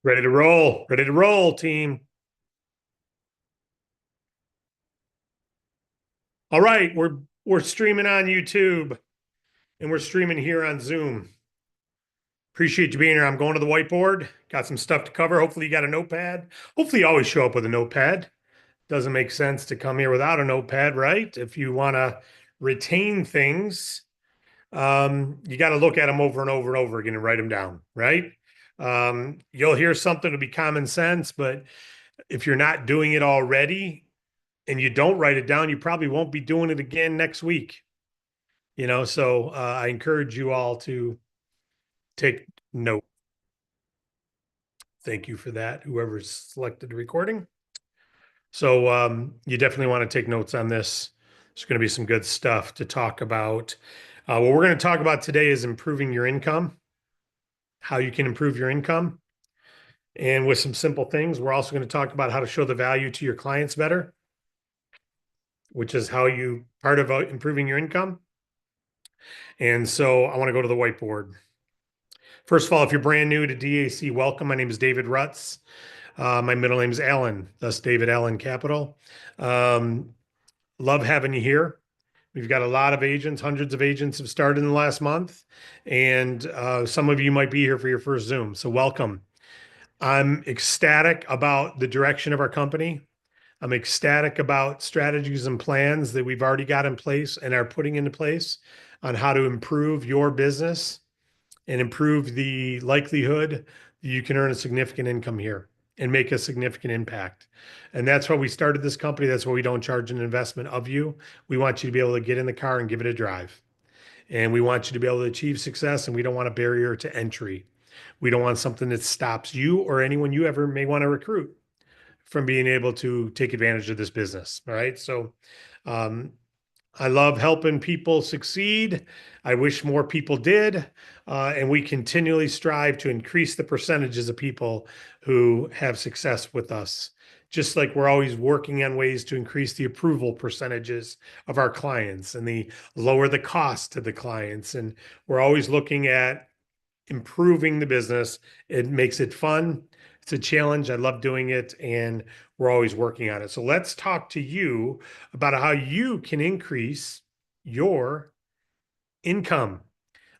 Ready to roll, team. All right, we're streaming on YouTube and we're streaming here on Zoom. Appreciate you being here. I'm going to the whiteboard. Got some stuff to cover. Hopefully you got a notepad. Hopefully you always show up with a notepad. Doesn't make sense to come here without a notepad, right? If you want to retain things, you got to look at them over and over and over again and write them down, right? You'll hear something to be common sense, but if you're not doing it already, and you don't write it down, you probably won't be doing it again next week. So I encourage you all to take note. Thank you for that, whoever selected the recording. So you definitely want to take notes on this. There's going to be some good stuff to talk about. What we're going to talk about today is improving your income, how you can improve your income. And with some simple things, we're also going to talk about how to show the value to your clients better, which is how you part of improving your income. And so I want to go to the whiteboard. First of all, if you're brand new to DAC, welcome. My name is David Rutz. My middle name is Allen, thus David Allen Capital. Love having you here. We've got a lot of agents, hundreds of agents have started in the last month, and some of you might be here for your first Zoom. So welcome. I'm ecstatic about the direction of our company. I'm ecstatic about strategies and plans that we've already got in place and are putting into place on how to improve your business and improve the likelihood that you can earn a significant income here and make a significant impact. And that's why we started this company. That's why we don't charge an investment of you. We want you to be able to get in the car and give it a drive. And we want you to be able to achieve success. And we don't want a barrier to entry. We don't want something that stops you or anyone you ever may want to recruit from being able to take advantage of this business. All right. So I love helping people succeed. I wish more people did. And we continually strive to increase the percentages of people who have success with us. Just like we're always working on ways to increase the approval percentages of our clients and the lower the cost to the clients. And we're always looking at improving the business. It makes it fun. It's a challenge. I love doing it, and we're always working on it. So let's talk to you about how you can increase your income.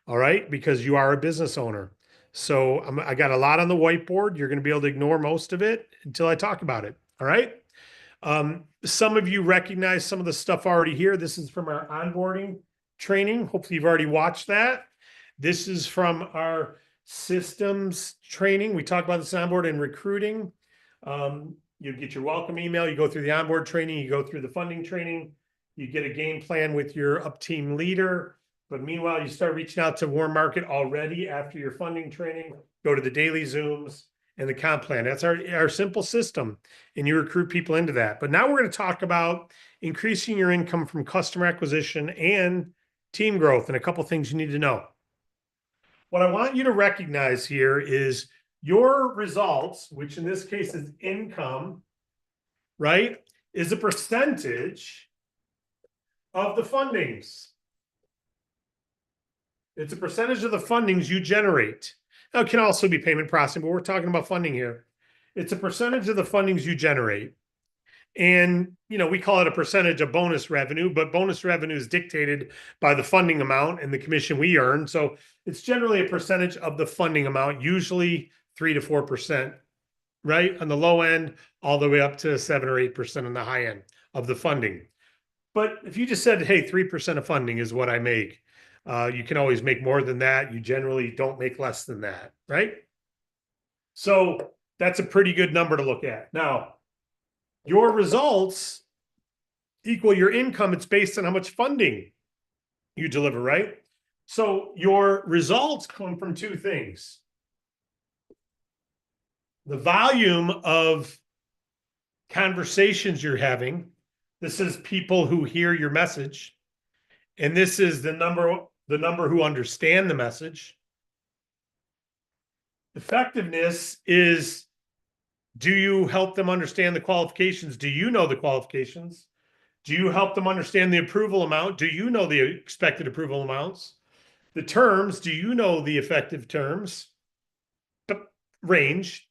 All right, because you are a business owner. So I got a lot on the whiteboard. You're going to be able to ignore most of it until I talk about it. All right. Some of you recognize some of the stuff already here. This is from our onboarding training. Hopefully you've already watched that. This is from our systems training. We talk about this onboard and recruiting. You get your welcome email, you go through the onboard training, you go through the funding training, you get a game plan with your up team leader. But meanwhile, you start reaching out to warm market already after your funding training, go to the daily Zooms and the comp plan. That's our simple system. And you recruit people into that. But now we're going to talk about increasing your income from customer acquisition and team growth, and a couple things you need to know. What I want you to recognize here is your results, which in this case is income, right, is a percentage of the fundings. It's a percentage of the fundings you generate. Now, it can also be payment processing, but we're talking about funding here. It's a percentage of the fundings you generate. And, we call it a percentage of bonus revenue, but bonus revenue is dictated by the funding amount and the commission we earn. So it's generally a percentage of the funding amount, usually 3 to 4%, right? On the low end, all the way up to 7 or 8% on the high end of the funding. But if you just said, hey, 3% of funding is what I make, you can always make more than that. You generally don't make less than that, right? So that's a pretty good number to look at. Now, your results equal your income. It's based on how much funding you deliver, right? So your results come from two things. The volume of conversations you're having. This is people who hear your message. And this is the number who understand the message. Effectiveness is, do you help them understand the qualifications? Do you know the qualifications? Do you help them understand the approval amount? Do you know the expected approval amounts? The terms, do you know the effective terms? The range.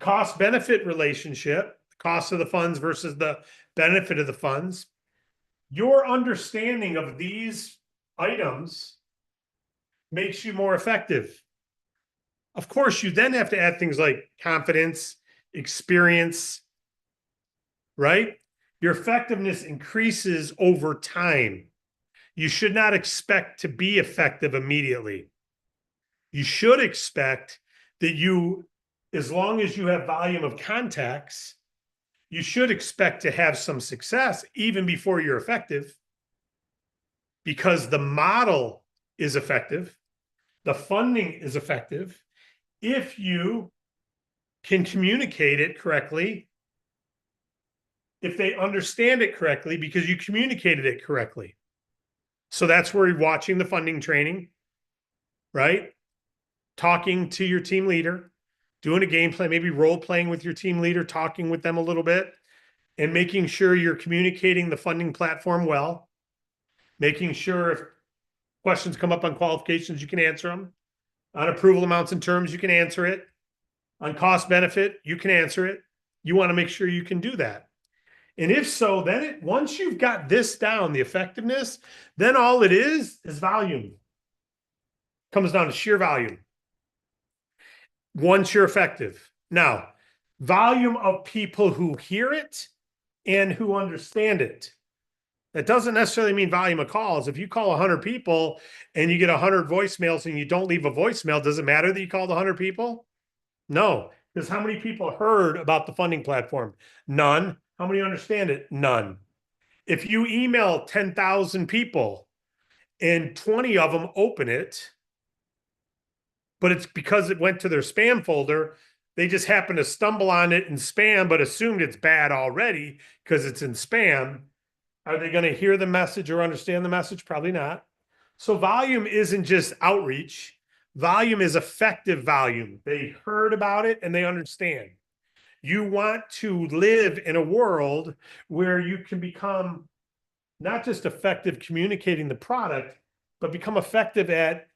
Cost benefit relationship, cost of the funds versus the benefit of the funds. Your understanding of these items makes you more effective. Of course, you then have to add things like confidence, experience, right? Your effectiveness increases over time. You should not expect to be effective immediately. You should expect that as long as you have volume of contacts, you should expect to have some success even before you're effective, because the model is effective, the funding is effective. If you can communicate it correctly, if they understand it correctly, because you communicated it correctly. So that's where you're watching the funding training, right? Talking to your team leader, doing a game plan, maybe role playing with your team leader, talking with them a little bit, and making sure you're communicating the funding platform well, making sure if questions come up on qualifications, you can answer them. On approval amounts and terms, you can answer it. On cost benefit, you can answer it. You want to make sure you can do that. And if so, then once you've got this down, the effectiveness, then all it is volume. Comes down to sheer volume. Once you're effective. Now, volume of people who hear it and who understand it. That doesn't necessarily mean volume of calls. If you call 100 people and you get 100 voicemails and you don't leave a voicemail, does it matter that you called 100 people? No, because how many people heard about the funding platform? None. How many understand it? None. If you email 10,000 people and 20 of them open it, but it's because it went to their spam folder, they just happen to stumble on it in spam, but assumed it's bad already because it's in spam. Are they going to hear the message or understand the message? Probably not. So volume isn't just outreach. Volume is effective volume. They heard about it and they understand. You want to live in a world where you can become not just effective communicating the product, but become effective at,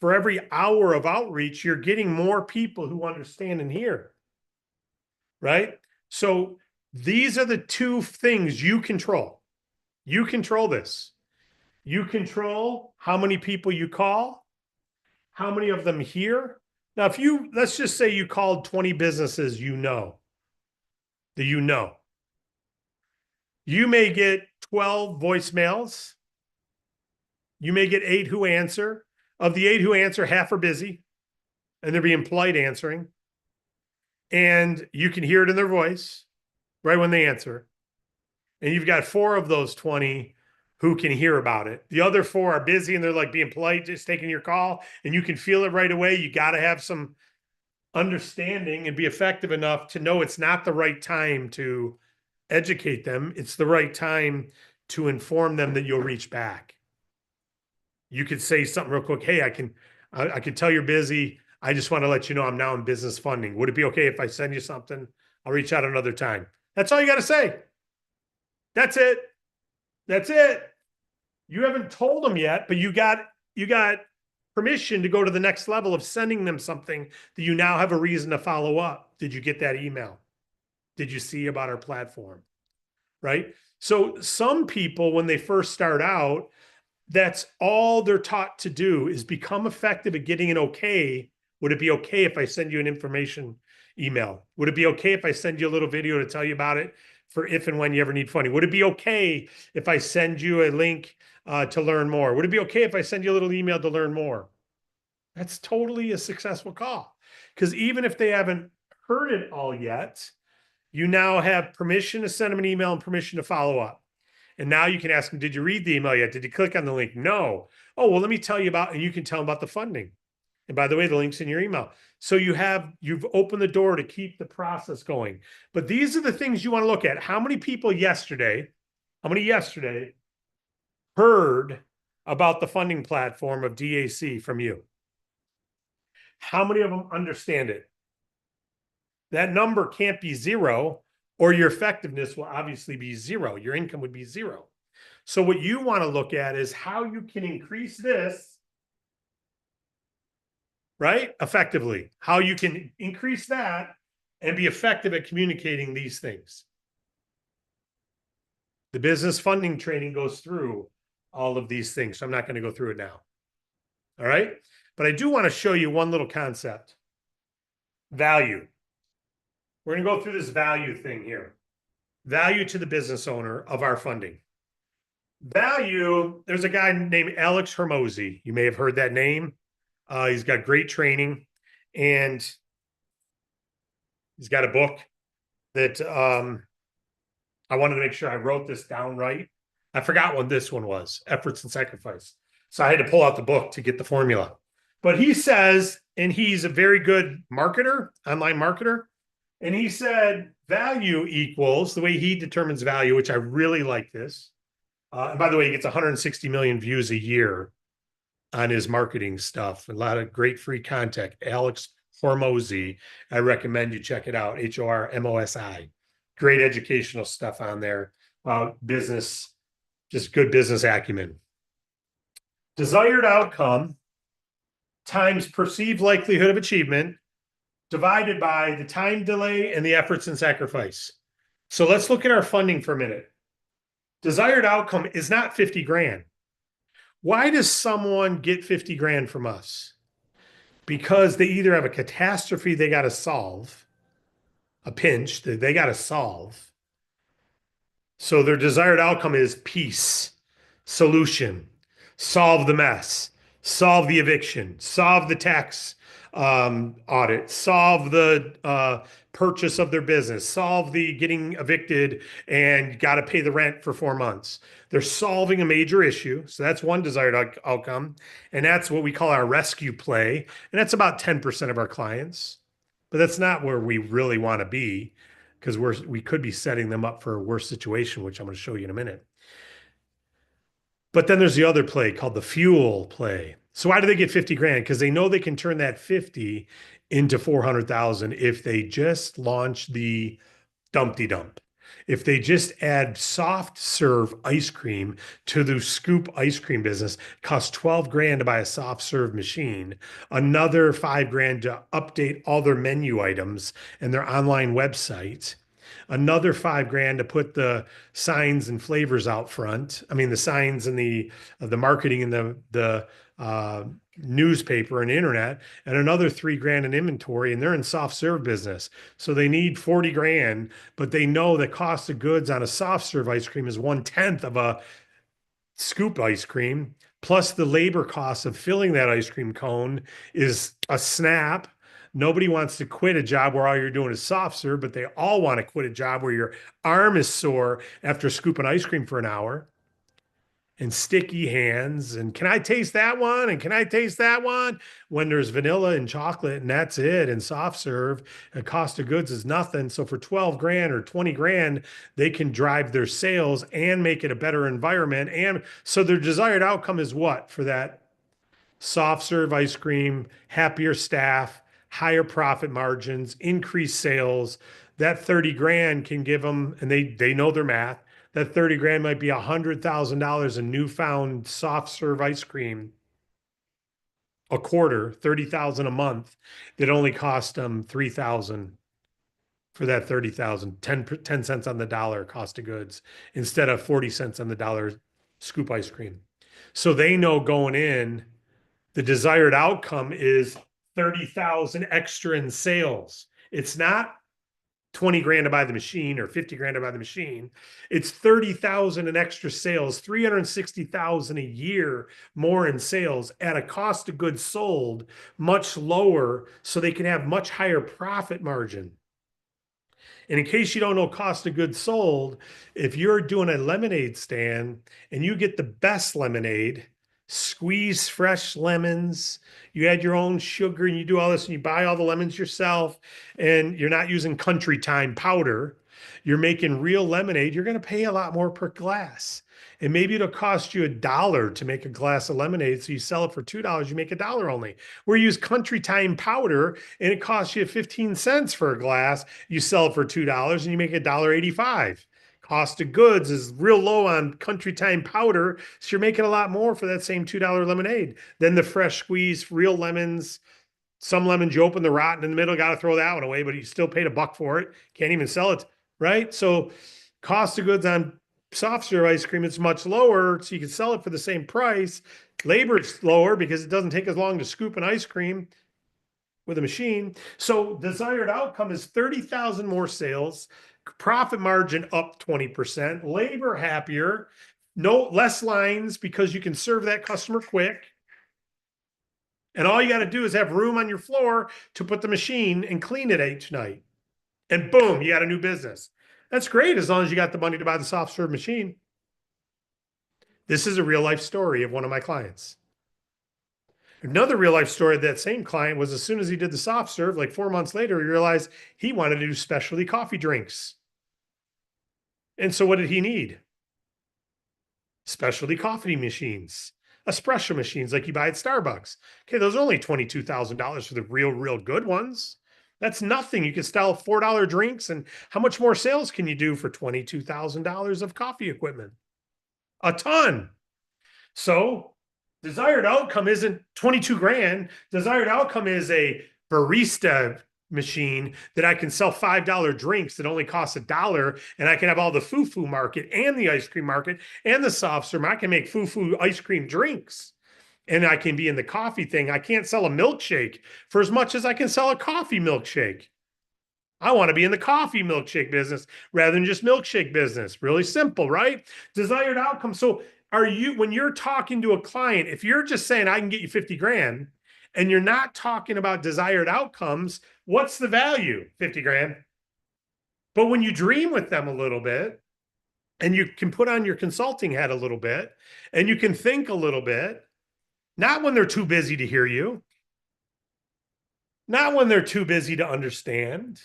for every hour of outreach, you're getting more people who understand and hear, right? So these are the two things you control. You control this. You control how many people you call, how many of them hear. Now, let's just say you called 20 businesses that you may get 12 voicemails. You may get 8 who answer. Of the 8 who answer, half are busy and they're being polite answering. And you can hear it in their voice right when they answer. And you've got 4 of those 20 who can hear about it. The other 4 are busy and they're like being polite, just taking your call, and you can feel it right away. You got to have some understanding and be effective enough to know it's not the right time to educate them. It's the right time to inform them that you'll reach back. You could say something real quick. Hey, I can tell you're busy. I just want to let you know I'm now in business funding. Would it be okay if I send you something? I'll reach out another time. That's all you got to say. That's it. That's it. You haven't told them yet, but you got permission to go to the next level of sending them something that you now have a reason to follow up. Did you get that email? Did you see about our platform? Right? So some people, when they first start out, that's all they're taught to do is become effective at getting an okay. Would it be okay if I send you an information email? Would it be okay if I send you a little video to tell you about it for if and when you ever need funding? Would it be okay if I send you a link to learn more? Would it be okay if I send you a little email to learn more? That's totally a successful call, because even if they haven't heard it all yet, you now have permission to send them an email and permission to follow up. And now you can ask them, did you read the email yet? Did you click on the link? No. Oh, well, let me tell you about, and you can tell them about the funding. And by the way, the link's in your email. So you've opened the door to keep the process going. But these are the things you want to look at. How many yesterday heard about the funding platform of DAC from you? How many of them understand it? That number can't be 0, or your effectiveness will obviously be 0. Your income would be 0. So what you want to look at is how you can increase this, right? Effectively, how you can increase that and be effective at communicating these things. The business funding training goes through all of these things, so I'm not going to go through it now. All right. But I do want to show you one little concept. Value. We're going to go through this value thing here. Value to the business owner of our funding. Value, there's a guy named Alex Hormozi. You may have heard that name. He's got great training, and he's got a book that I wanted to make sure I wrote this down right. I forgot what this one was, Efforts and Sacrifice. So I had to pull out the book to get the formula. But he says, and he's a very good marketer, online marketer, and he said value equals, the way he determines value, which I really like this. And by the way, he gets 160 million views a year on his marketing stuff. A lot of great free content. Alex Hormozi, I recommend you check it out. Hormosi. Great educational stuff on there. Business, just good business acumen. Desired outcome times perceived likelihood of achievement divided by the time delay and the efforts and sacrifice. So let's look at our funding for a minute. Desired outcome is not 50 grand. Why does someone get 50 grand from us? Because they either have a catastrophe they got to solve, a pinch that they got to solve. So their desired outcome is peace, solution, solve the mess, solve the eviction, solve the tax audit, solve the purchase of their business, solve the getting evicted and got to pay the rent for 4 months. They're solving a major issue. So that's one desired outcome. And that's what we call our rescue play. And that's about 10% of our clients. But that's not where we really want to be, because we could be setting them up for a worse situation, which I'm going to show you in a minute. But then there's the other play called the fuel play. So why do they get 50 grand? Because they know they can turn that 50 into 400,000 if they just launch the Dumpty Dump. If they just add soft serve ice cream to the Scoop ice cream business, costs 12 grand to buy a soft serve machine, another 5 grand to update all their menu items and their online website, another 5 grand to put the signs and flavors out front. I mean, the signs and the marketing and the newspaper and internet, and another 3 grand in inventory, and they're in soft serve business. So they need 40 grand, but they know the cost of goods on a soft serve ice cream is 1/10 of a Scoop ice cream, plus the labor cost of filling that ice cream cone is a snap. Nobody wants to quit a job where all you're doing is soft serve, but they all want to quit a job where your arm is sore after scooping ice cream for an hour. And sticky hands, and can I taste that one? And can I taste that one? When there's vanilla and chocolate, and that's it. And soft serve, the cost of goods is nothing. So for 12 grand or 20 grand, they can drive their sales and make it a better environment. And so their desired outcome is what for that soft serve ice cream? Happier staff, higher profit margins, increased sales. That 30 grand can give them, and they know their math, that 30 grand might be $100,000 in newfound soft serve ice cream a quarter, 30,000 a month, that only cost them 3,000 for that 30,000, 10 cents on the dollar cost of goods instead of 40 cents on the dollar Scoop ice cream. So they know going in, the desired outcome is 30,000 extra in sales. It's not 20 grand to buy the machine or 50 grand to buy the machine. It's 30,000 in extra sales, 360,000 a year more in sales at a cost of goods sold much lower, so they can have much higher profit margin. And in case you don't know cost of goods sold, if you're doing a lemonade stand and you get the best lemonade, squeeze fresh lemons, you add your own sugar, and you do all this, and you buy all the lemons yourself, and you're not using Country Time powder, you're making real lemonade, you're going to pay a lot more per glass. And maybe it'll cost you $1 to make a glass of lemonade. So you sell it for $2, you make $1 only. Where you use Country Time powder and it costs you 15 cents for a glass, you sell it for $2 and you make $1.85. Cost of goods is real low on Country Time powder, so you're making a lot more for that same $2 lemonade than the fresh squeezed real lemons, Some lemons you open the rotten in the middle, got to throw that one away, but you still paid $1 for it. Can't even sell it, right? So cost of goods on soft serve ice cream is much lower, so you can sell it for the same price. Labor's lower because it doesn't take as long to scoop an ice cream with a machine. So desired outcome is 30,000 more sales, profit margin up 20%, labor happier, no less lines because you can serve that customer quick. And all you got to do is have room on your floor to put the machine and clean it each night. And boom, you got a new business. That's great as long as you got the money to buy the soft serve machine. This is a real life story of one of my clients. Another real life story of that same client was as soon as he did the soft serve, like 4 months later, he realized he wanted to do specialty coffee drinks. And so what did he need? Specialty coffee machines, espresso machines like you buy at Starbucks. Okay, those are only $22,000 for the real good ones. That's nothing. You can sell $4 drinks. And how much more sales can you do for $22,000 of coffee equipment? A ton. So desired outcome isn't 22 grand. Desired outcome is a barista machine that I can sell $5 drinks that only cost $1, and I can have all the foo-foo market and the ice cream market and the soft serve. I can make foo-foo ice cream drinks, and I can be in the coffee thing. I can't sell a milkshake for as much as I can sell a coffee milkshake. I want to be in the coffee milkshake business rather than just milkshake business. Really simple, right? Desired outcome. So when you're talking to a client, if you're just saying, I can get you 50 grand, and you're not talking about desired outcomes, what's the value? 50 grand. But when you dream with them a little bit, and you can put on your consulting hat a little bit, and you can think a little bit, not when they're too busy to hear you, not when they're too busy to understand.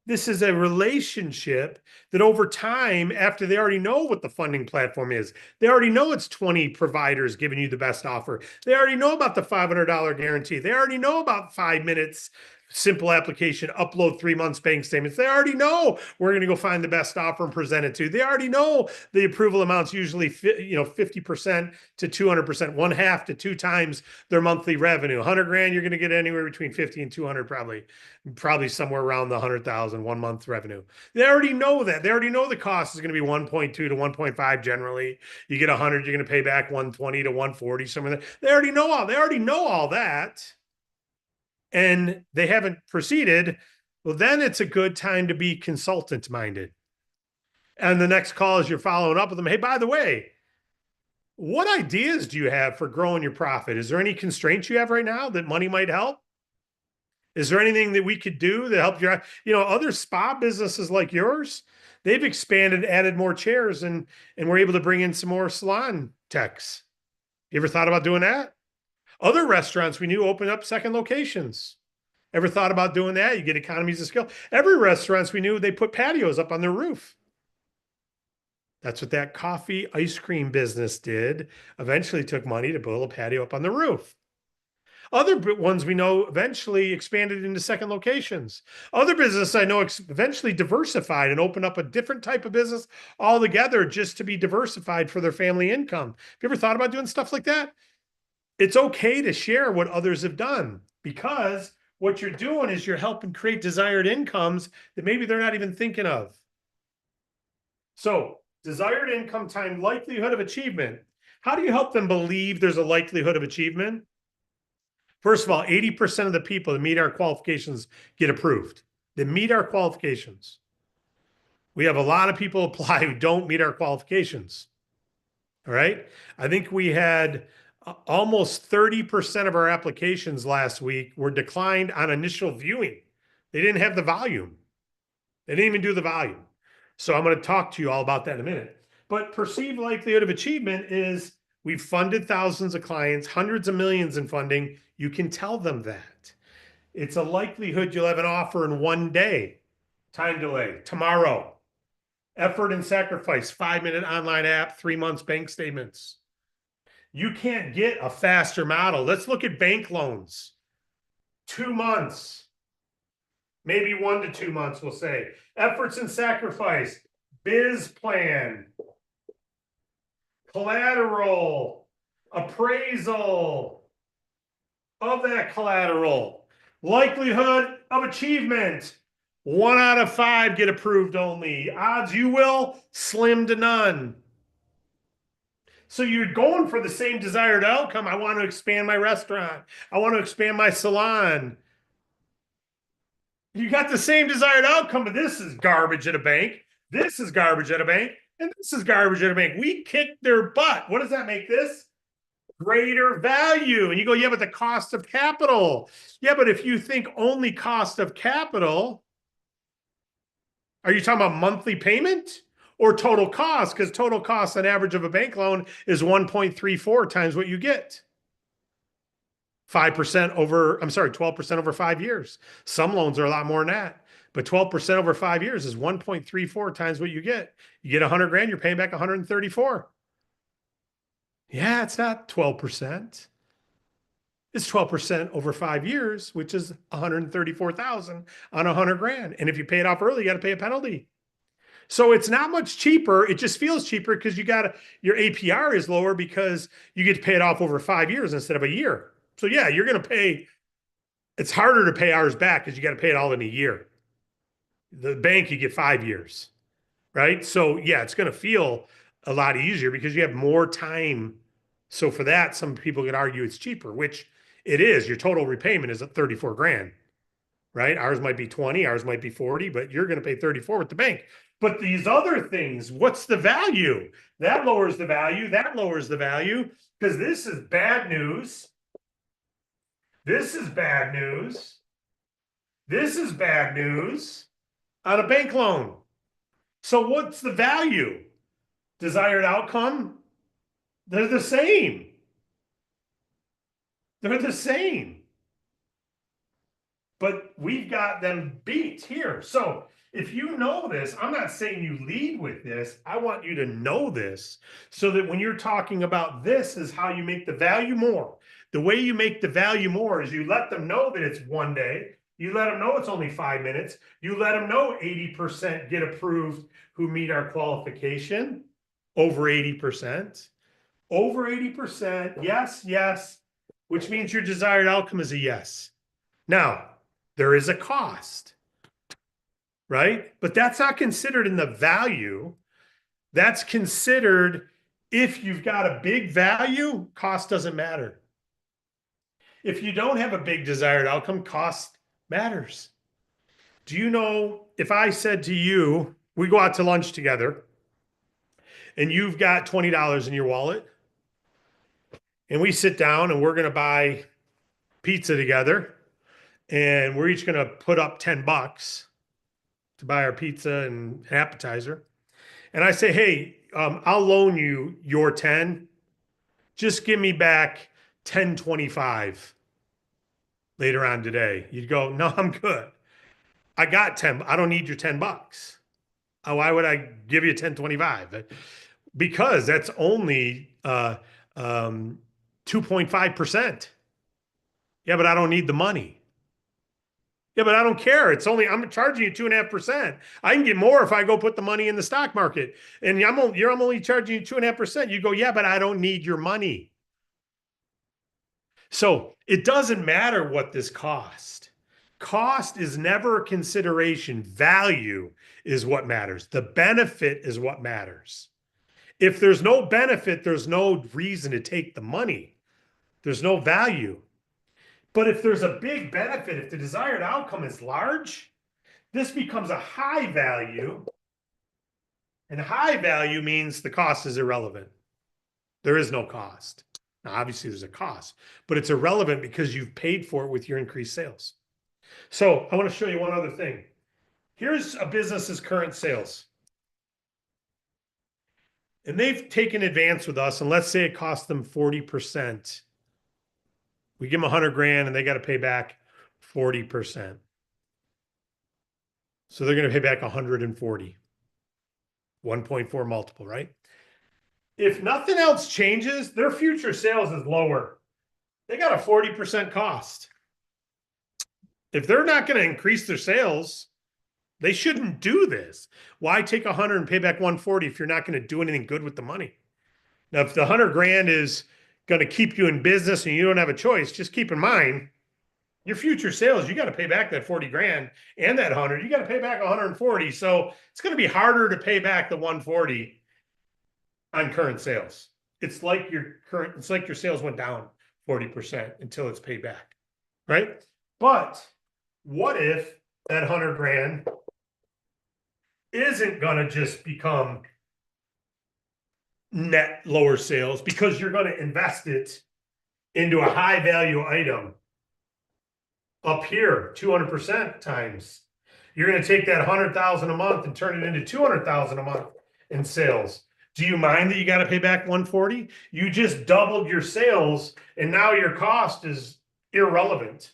This is a relationship that over time, after they already know what the funding platform is, they already know it's 20 providers giving you the best offer. They already know about the $500 guarantee. They already know about 5 minutes, simple application, upload 3 months bank statements. They already know we're going to go find the best offer and present it to. They already know the approval amount's usually 50% to 200%, 1/2 to 2 times their monthly revenue. 100 grand, you're going to get anywhere between 50 and 200 probably somewhere around the 100,000 1 month revenue. They already know that. They already know the cost is going to be 1.2 to 1.5 generally. You get 100, you're going to pay back 120 to 140 somewhere. They already know all that. And they haven't proceeded. Well, then it's a good time to be consultant minded. And the next call is you're following up with them. Hey, by the way, what ideas do you have for growing your profit? Is there any constraints you have right now that money might help? Is there anything that we could do to help other spa businesses like yours? They've expanded, added more chairs, and we're able to bring in some more salon techs. You ever thought about doing that? Other restaurants we knew opened up second locations. Ever thought about doing that? You get economies of scale. Every restaurants we knew, they put patios up on their roof. That's what that coffee ice cream business did. Eventually took money to build a patio up on the roof. Other ones we know eventually expanded into second locations. Other business I know eventually diversified and opened up a different type of business altogether just to be diversified for their family income. Have you ever thought about doing stuff like that? It's okay to share what others have done, because what you're doing is you're helping create desired incomes that maybe they're not even thinking of. So desired income times likelihood of achievement. How do you help them believe there's a likelihood of achievement? First of all, 80% of the people that meet our qualifications get approved. They meet our qualifications. We have a lot of people apply who don't meet our qualifications. All right. I think we had almost 30% of our applications last week were declined on initial viewing. They didn't have the volume. They didn't even do the volume. So I'm going to talk to you all about that in a minute. But perceived likelihood of achievement is we've funded thousands of clients, hundreds of millions in funding. You can tell them that. It's a likelihood you'll have an offer in 1 day. Time delay, tomorrow. Effort and sacrifice, 5-minute online app, 3 months bank statements. You can't get a faster model. Let's look at bank loans. 2 months, maybe 1 to 2 months, we'll say. Efforts and sacrifice, biz plan, collateral, appraisal, of that collateral. Likelihood of achievement, 1 out of 5 get approved only. Odds you will, slim to none. So you're going for the same desired outcome. I want to expand my restaurant. I want to expand my salon. You got the same desired outcome, but this is garbage at a bank. This is garbage at a bank. And this is garbage at a bank. We kicked their butt. What does that make this? Greater value. And you go, yeah, but the cost of capital. Yeah, but if you think only cost of capital, are you talking about monthly payment or total cost? Because total cost on average of a bank loan is 1.34 times what you get. 5% over, I'm sorry, 12% over 5 years. Some loans are a lot more than that, but 12% over 5 years is 1.34 times what you get. You get 100 grand, you're paying back 134. Yeah, it's not 12%. It's 12% over 5 years, which is 134,000 on 100 grand. And if you pay it off early, you got to pay a penalty. So it's not much cheaper. It just feels cheaper because your APR is lower because you get to pay it off over 5 years instead of a year. So yeah, you're going to pay, it's harder to pay ours back because you got to pay it all in a year. The bank, you get 5 years, right? So yeah, it's going to feel a lot easier because you have more time. So for that, some people could argue it's cheaper, which it is. Your total repayment is at 34 grand, right? Ours might be 20, ours might be 40, but you're going to pay 34 with the bank. But these other things, what's the value? That lowers the value. That lowers the value because this is bad news. This is bad news. This is bad news on a bank loan. So what's the value? Desired outcome? They're the same. They're the same. But we've got them beat here. So if you know this, I'm not saying you lead with this. I want you to know this so that when you're talking about this is how you make the value more. The way you make the value more is you let them know that it's 1 day. You let them know it's only 5 minutes. You let them know 80% get approved who meet our qualification. Over 80%. Over 80%. Yes, yes. Which means your desired outcome is a yes. Now, there is a cost, right? But that's not considered in the value. That's considered if you've got a big value, cost doesn't matter. If you don't have a big desired outcome, cost matters. Do you know if I said to you, we go out to lunch together and you've got $20 in your wallet and we sit down and we're going to buy pizza together and we're each going to put up $10 to buy our pizza and an appetizer. And I say, hey, I'll loan you your 10. Just give me back 10.25 later on today. You'd go, no, I'm good. I got 10. I don't need your $10. Why would I give you 10.25? Because that's only 2.5%. Yeah, but I don't need the money. Yeah, but I don't care. I'm charging you 2.5%. I can get more if I go put the money in the stock market. And I'm only charging you 2.5%. You go, yeah, but I don't need your money. So it doesn't matter what this cost. Cost is never a consideration. Value is what matters. The benefit is what matters. If there's no benefit, there's no reason to take the money. There's no value. But if there's a big benefit, if the desired outcome is large, this becomes a high value. And high value means the cost is irrelevant. There is no cost. Now, obviously, there's a cost, but it's irrelevant because you've paid for it with your increased sales. So I want to show you one other thing. Here's a business's current sales. And they've taken advance with us, and let's say it costs them 40%. We give them 100 grand and they got to pay back 40%. So they're going to pay back 140. 1.4 multiple, right? If nothing else changes, their future sales is lower. They got a 40% cost. If they're not going to increase their sales, they shouldn't do this. Why take 100 and pay back 140 if you're not going to do anything good with the money? Now, if the 100 grand is going to keep you in business and you don't have a choice, just keep in mind your future sales, you got to pay back that 40 grand and that 100, you got to pay back 140. So it's going to be harder to pay back the 140 on current sales. It's like your sales went down 40% until it's paid back, right? But what if that 100 grand isn't going to just become net lower sales because you're going to invest it into a high value item up here 200% times. You're going to take that 100,000 a month and turn it into 200,000 a month in sales. Do you mind that you got to pay back 140? You just doubled your sales and now your cost is irrelevant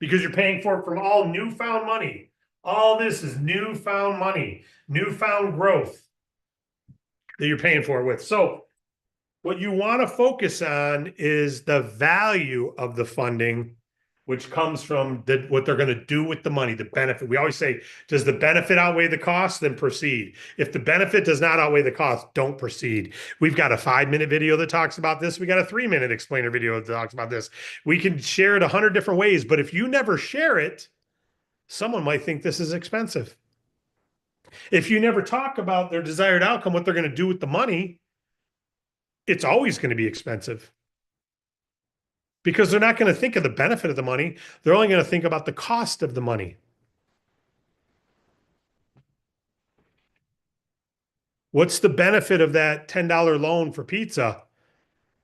because you're paying for it from all newfound money. All this is newfound money, newfound growth that you're paying for it with. So what you want to focus on is the value of the funding, which comes from what they're going to do with the money, the benefit. We always say, does the benefit outweigh the cost? Then proceed. If the benefit does not outweigh the cost, don't proceed. We've got a 5-minute video that talks about this. We got a 3-minute explainer video that talks about this. We can share it 100 different ways, but if you never share it, someone might think this is expensive. If you never talk about their desired outcome, what they're going to do with the money, it's always going to be expensive. Because they're not going to think of the benefit of the money. They're only going to think about the cost of the money. What's the benefit of that $10 loan for pizza?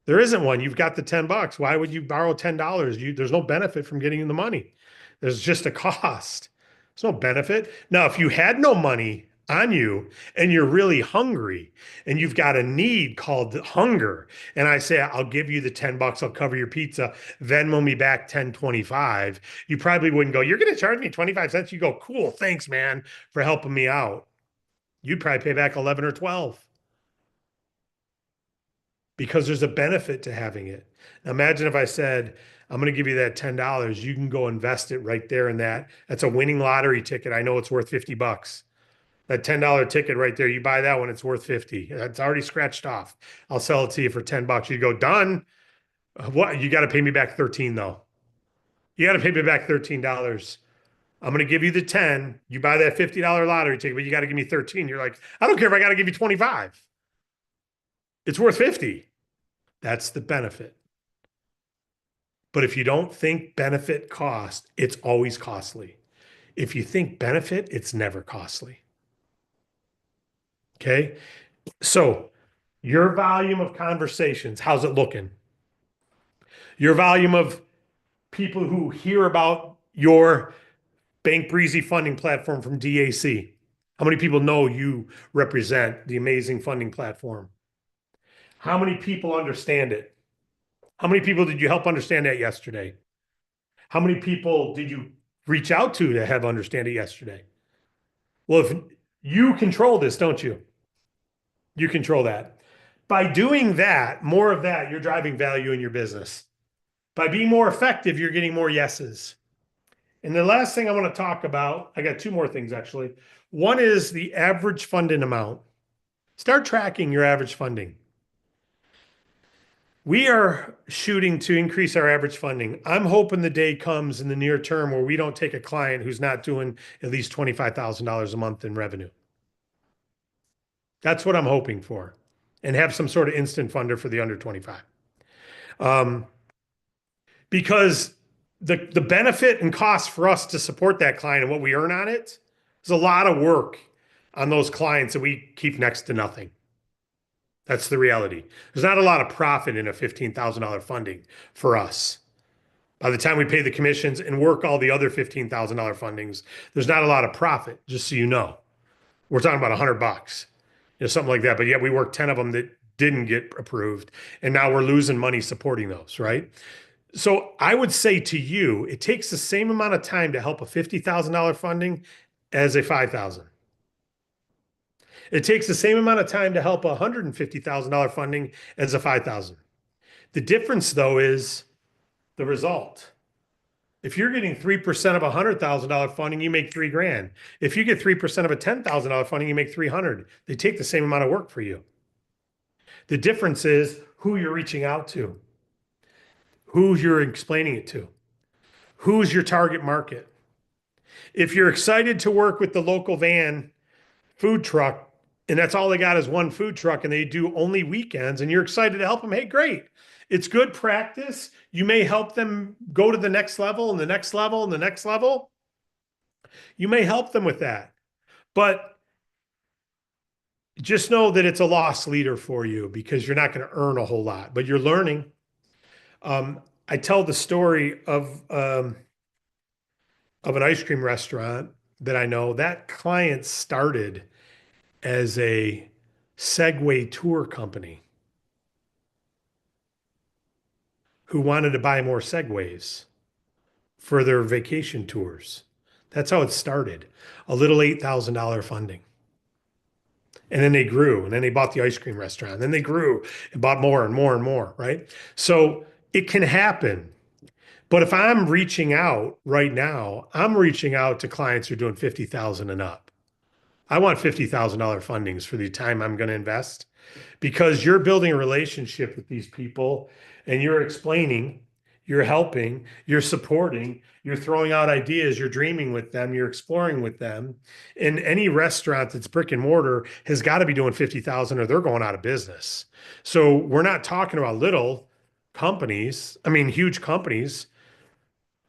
There isn't one. You've got the $10. Why would you borrow $10? There's no benefit from getting the money. There's just a cost. There's no benefit. Now, if you had no money on you and you're really hungry and you've got a need called hunger, and I say, I'll give you the $10, I'll cover your pizza, Venmo me back 10.25, you probably wouldn't go, you're going to charge me 25 cents. You go, cool, thanks, man, for helping me out. You'd probably pay back 11 or 12 because there's a benefit to having it. Now imagine if I said, I'm going to give you that $10. You can go invest it right there in that. That's a winning lottery ticket. I know it's worth $50. That $10 ticket right there, you buy that one, it's worth 50. That's already scratched off. I'll sell it to you for $10. You go, done. What? You got to pay me back 13 though. You got to pay me back $13. I'm going to give you the 10. You buy that $50 lottery ticket, but you got to give me 13. You're like, I don't care if I got to give you 25. It's worth 50. That's the benefit. But if you don't think benefit cost, it's always costly. If you think benefit, it's never costly. Okay. So your volume of conversations, how's it looking? Your volume of people who hear about your Bank Breezy funding platform from DAC. How many people know you represent the amazing funding platform? How many people understand it? How many people did you help understand that yesterday? How many people did you reach out to have understand it yesterday? Well, if you control this, don't you? You control that. By doing that, more of that, you're driving value in your business. By being more effective, you're getting more yeses. And the last thing I want to talk about, I got 2 more things actually. One is the average funding amount. Start tracking your average funding. We are shooting to increase our average funding. I'm hoping the day comes in the near term where we don't take a client who's not doing at least $25,000 a month in revenue. That's what I'm hoping for, and have some sort of instant funder for the under 25. Because the benefit and cost for us to support that client and what we earn on it is a lot of work on those clients that we keep next to nothing. That's the reality. There's not a lot of profit in a $15,000 funding for us. By the time we pay the commissions and work all the other $15,000 fundings, there's not a lot of profit, just so you know. We're talking about $100, something like that. But yet we worked 10 of them that didn't get approved. And now we're losing money supporting those, right? So I would say to you, it takes the same amount of time to help a $50,000 funding as a $5,000. It takes the same amount of time to help a $150,000 funding as a $5,000. The difference though is the result. If you're getting 3% of a $100,000 funding, you make $3,000. If you get 3% of a $10,000 funding, you make $300. They take the same amount of work for you. The difference is who you're reaching out to, who you're explaining it to, who's your target market. If you're excited to work with the local van food truck and that's all they got is one food truck and they do only weekends and you're excited to help them, hey, great. It's good practice. You may help them go to the next level and the next level and the next level. You may help them with that. But just know that it's a loss leader for you because you're not going to earn a whole lot, but you're learning. I tell the story of an ice cream restaurant that I know. That client started as a Segway tour company who wanted to buy more Segways for their vacation tours. That's how it started. A little $8,000 funding. And then they grew, and then they bought the ice cream restaurant. And then they grew and bought more and more and more, right? So it can happen. But if I'm reaching out right now, I'm reaching out to clients who are doing 50,000 and up. I want $50,000 fundings for the time I'm going to invest because you're building a relationship with these people and you're explaining, you're helping, you're supporting, you're throwing out ideas, you're dreaming with them, you're exploring with them. And any restaurant that's brick and mortar has got to be doing 50,000 or they're going out of business. So we're not talking about little companies, I mean, huge companies.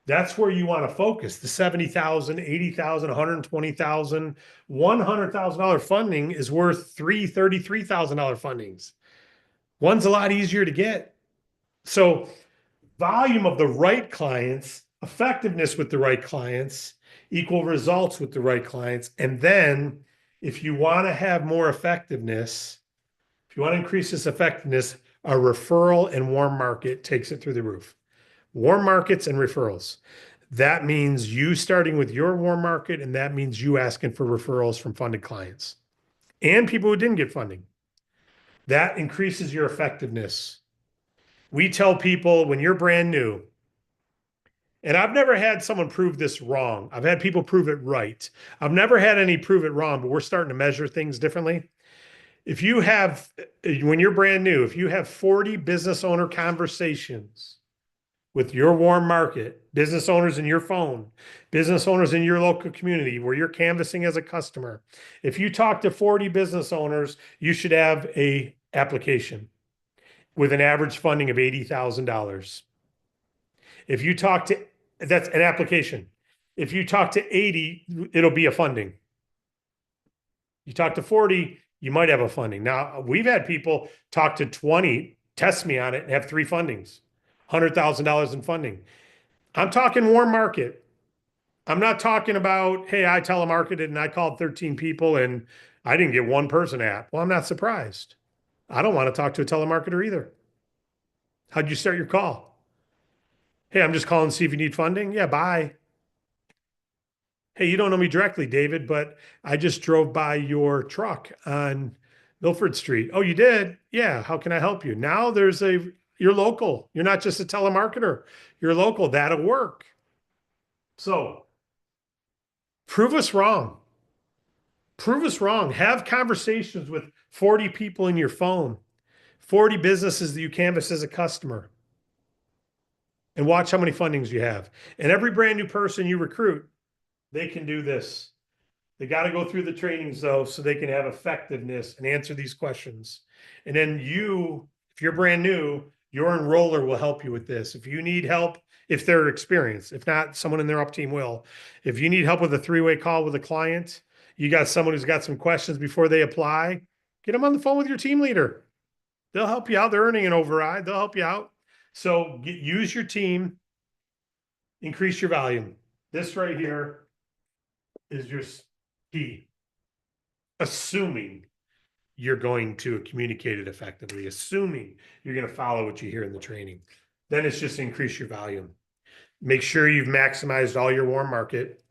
That's where you want to focus. The 70,000, 80,000, 120,000, $100,000 funding is worth $33,000 fundings. One's a lot easier to get. So volume of the right clients, effectiveness with the right clients, equal results with the right clients. And then if you want to have more effectiveness, if you want to increase this effectiveness, a referral and warm market takes it through the roof. Warm markets and referrals. That means you starting with your warm market, and that means you asking for referrals from funded clients and people who didn't get funding. That increases your effectiveness. We tell people when you're brand new, and I've never had someone prove this wrong. I've had people prove it right. I've never had any prove it wrong, but we're starting to measure things differently. If you have, when you're brand new, if you have 40 business owner conversations with your warm market, business owners in your phone, business owners in your local community where you're canvassing as a customer. If you talk to 40 business owners, you should have a application with an average funding of $80,000. If you talk to, that's an application. If you talk to 80, it'll be a funding. You talk to 40, you might have a funding. Now, we've had people talk to 20, test me on it, and have 3 fundings. $100,000 in funding. I'm talking warm market. I'm not talking about, hey, I telemarketed and I called 13 people and I didn't get one person app. Well, I'm not surprised. I don't want to talk to a telemarketer either. How'd you start your call? Hey, I'm just calling to see if you need funding. Yeah, bye. Hey, you don't know me directly, David, but I just drove by your truck on Milford Street. Oh, you did? Yeah. How can I help you? Now you're local. You're not just a telemarketer. You're local. That'll work. So prove us wrong. Prove us wrong. Have conversations with 40 people in your phone, 40 businesses that you canvass as a customer, and watch how many fundings you have. And every brand new person you recruit, they can do this. They got to go through the trainings though, so they can have effectiveness and answer these questions. And then if you're brand new, your enroller will help you with this. If you need help, if they're experienced, if not, someone in their up team will. If you need help with a 3-way call with a client, you got someone who's got some questions before they apply, get them on the phone with your team leader. They'll help you out. They're earning an override. They'll help you out. So use your team, increase your volume. This right here is your key. Assuming you're going to communicate it effectively, assuming you're going to follow what you hear in the training, then it's just increase your volume. Make sure you've maximized all your warm market.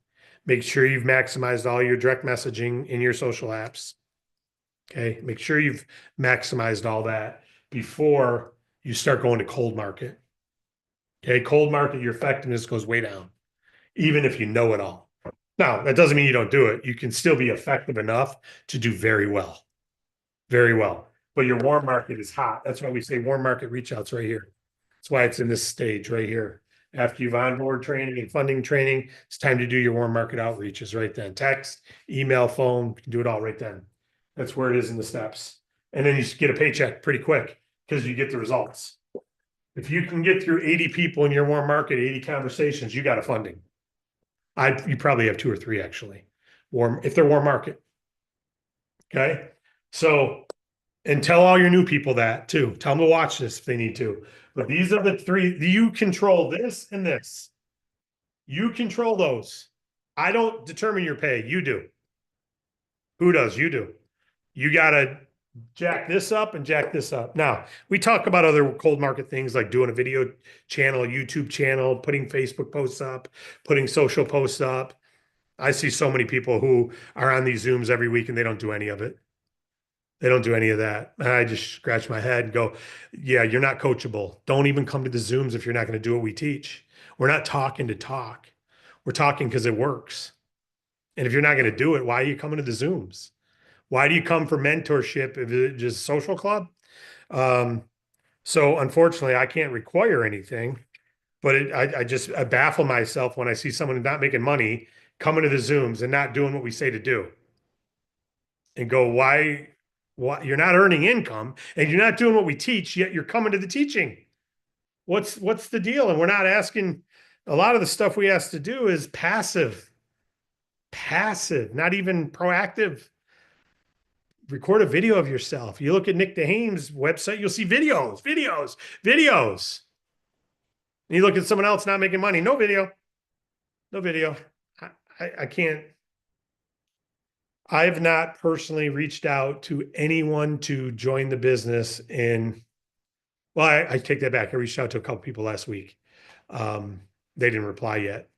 Make sure you've maximized all your direct messaging in your social apps. Okay. Make sure you've maximized all that before you start going to cold market. Okay. Cold market, your effectiveness goes way down, even if you know it all. Now, that doesn't mean you don't do it. You can still be effective enough to do very well. Very well. but your warm market is hot. That's why we say warm market reach outs right here. That's why it's in this stage right here. After you've onboard training and funding training, it's time to do your warm market outreaches right then. Text, email, phone, you can do it all right then. That's where it is in the steps. And then you get a paycheck pretty quick because you get the results. If you can get through 80 people in your warm market, 80 conversations, you got a funding. You probably have 2 or 3 actually. If they're warm market. Okay. So, and tell all your new people that too. Tell them to watch this if they need to. But these are the 3. You control this and this. You control those. I don't determine your pay. You do. Who does? You do. You got to jack this up and jack this up. Now, we talk about other cold market things like doing a video channel, YouTube channel, putting Facebook posts up, putting social posts up. I see so many people who are on these Zooms every week and they don't do any of it. They don't do any of that. And I just scratch my head and go, yeah, you're not coachable. Don't even come to the Zooms if you're not going to do what we teach. We're not talking to talk. We're talking because it works. And if you're not going to do it, why are you coming to the Zooms? Why do you come for mentorship if it's just social club? So unfortunately, I can't require anything, but I baffle myself when I see someone not making money coming to the Zooms and not doing what we say to do. And go, why you're not earning income and you're not doing what we teach, yet you're coming to the teaching. What's the deal? And we're not asking. A lot of the stuff we ask to do is passive, not even proactive. Record a video of yourself. You look at Nick DeHame's website, you'll see videos. And you look at someone else not making money, no video. I can't. I've not personally reached out to anyone to join the business I take that back. I reached out to a couple people last week. They didn't reply yet,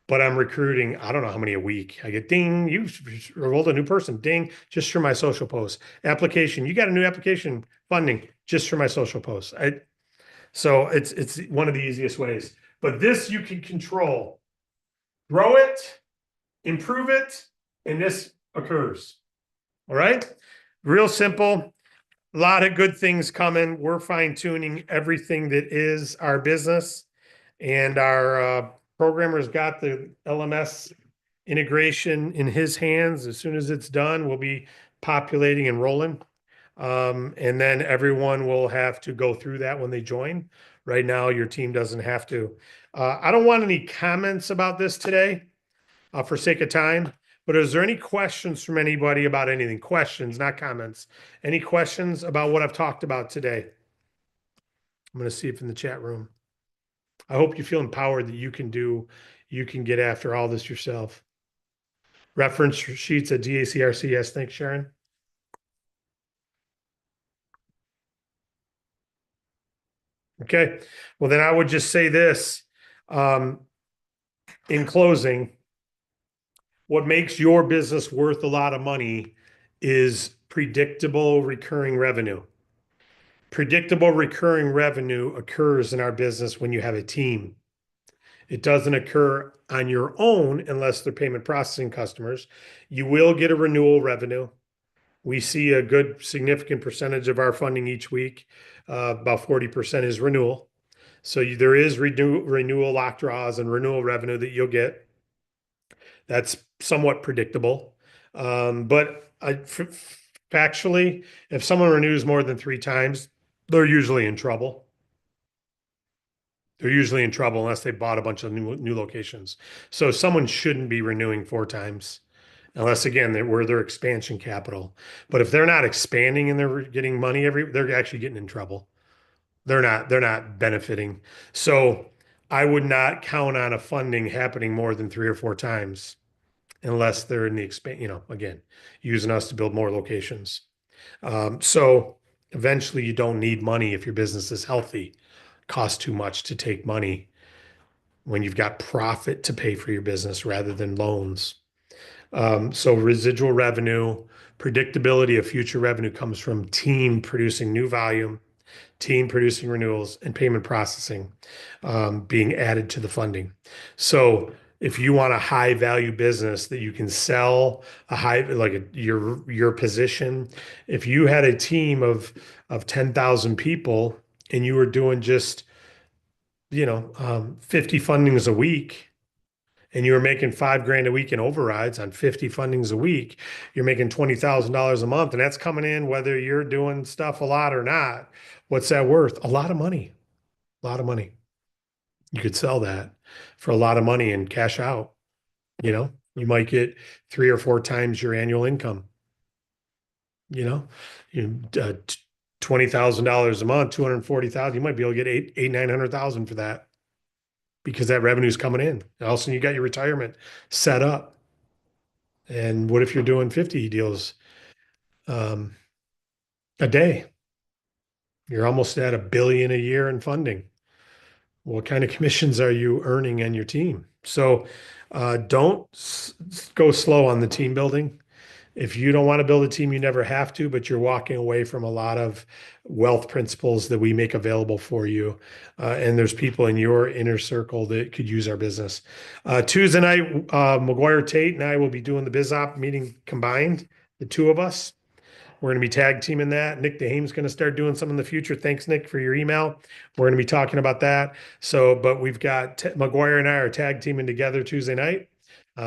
but I'm recruiting. I don't know how many a week. I get ding, you enrolled a new person, ding, just for my social posts. Application, you got a new application funding just for my social posts. So it's one of the easiest ways, but this you can control, grow it, improve it, and this occurs. All right. Real simple. A lot of good things coming. We're fine tuning everything that is our business, and our programmer's got the LMS integration in his hands. As soon as it's done, we'll be populating and rolling. And then everyone will have to go through that when they join. Right now, your team doesn't have to. I don't want any comments about this today for sake of time. But is there any questions from anybody about anything? Questions, not comments. Any questions about what I've talked about today? I'm going to see if in the chat room. I hope you feel empowered that you can get after all this yourself. Reference sheets at DACRC. Yes, thanks, Sharon. Okay. Well, then I would just say this in closing. What makes your business worth a lot of money is predictable recurring revenue. Predictable recurring revenue occurs in our business when you have a team. It doesn't occur on your own unless they're payment processing customers. You will get a renewal revenue. We see a good significant percentage of our funding each week. About 40% is renewal. So there is renewal lock draws and renewal revenue that you'll get. That's somewhat predictable. But factually, if someone renews more than 3 times, they're usually in trouble. They're usually in trouble unless they bought a bunch of new locations. So someone shouldn't be renewing 4 times unless, again, we're their expansion capital. But if they're not expanding and they're getting money they're actually getting in trouble. They're not benefiting. So I would not count on a funding happening more than 3 or 4 times unless they're in the again, using us to build more locations. So eventually you don't need money if your business is healthy. Costs too much to take money when you've got profit to pay for your business rather than loans. So residual revenue, predictability of future revenue comes from team producing new volume, team producing renewals, and payment processing being added to the funding. So if you want a high value business that you can sell a high, like your position, if you had a team of 10,000 people and you were doing just, 50 fundings a week, and you were making 5 grand a week in overrides on 50 fundings a week, you're making $20,000 a month, and that's coming in whether you're doing stuff a lot or not. What's that worth? A lot of money. A lot of money. You could sell that for a lot of money and cash out. You might get 3 or 4 times your annual income. You know, you $20,000 a month, 240,000. You might be able to get 900,000 for that because that revenue is coming in. All of a sudden, you got your retirement set up. And what if you're doing 50 deals um, a day? You're almost at $1 billion a year in funding. What kind of commissions are you earning on your team? So don't go slow on the team building. If you don't want to build a team, you never have to, but you're walking away from a lot of wealth principles that we make available for you. And there's people in your inner circle that could use our business. Tuesday night, McGuire Tate and I will be doing the BizOp meeting combined, the two of us. We're going to be tag teaming that. Nick DeHame's going to start doing some in the future. Thanks, Nick, for your email. We're going to be talking about that. So, but we've got McGuire and I are tag teaming together Tuesday night.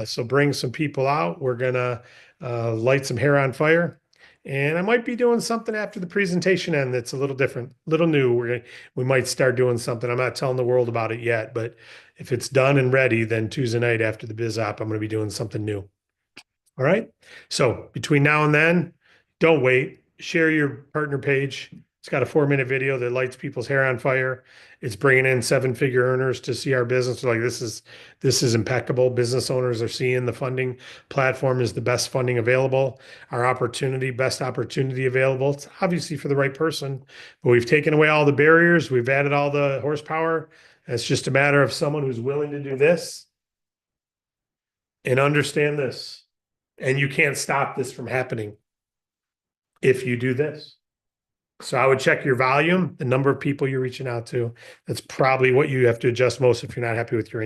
So bring some people out. We're going to light some hair on fire. And I might be doing something after the presentation end that's a little different, little new. We might start doing something. I'm not telling the world about it yet, but if it's done and ready, then Tuesday night after the BizOp, I'm going to be doing something new. All right. So between now and then, don't wait. Share your partner page. It's got a 4-minute video that lights people's hair on fire. It's bringing in 7-figure earners to see our business. They're like, this is impeccable. Business owners are seeing the funding platform is the best funding available. Our opportunity, best opportunity available. It's obviously for the right person, but we've taken away all the barriers. We've added all the horsepower. And it's just a matter of someone who's willing to do this and understand this. And you can't stop this from happening if you do this. So I would check your volume, the number of people you're reaching out to. That's probably what you have to adjust most if you're not happy with your income.